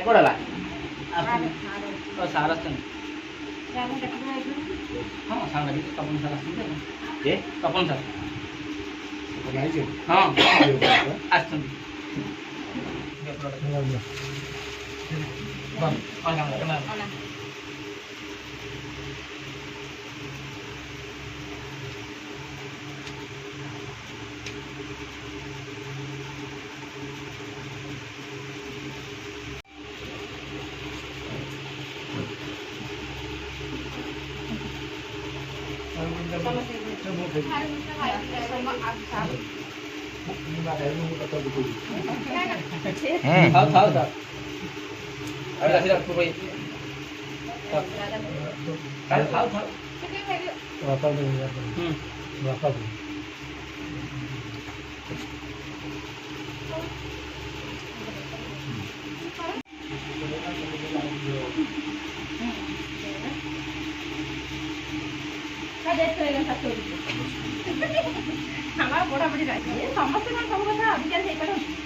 कोडाला सार असतं हां सांगा तपन सर असतं ते तपन सर हां असतं हमारा बड़ा बड़ी समस्त सब कथा अधिकार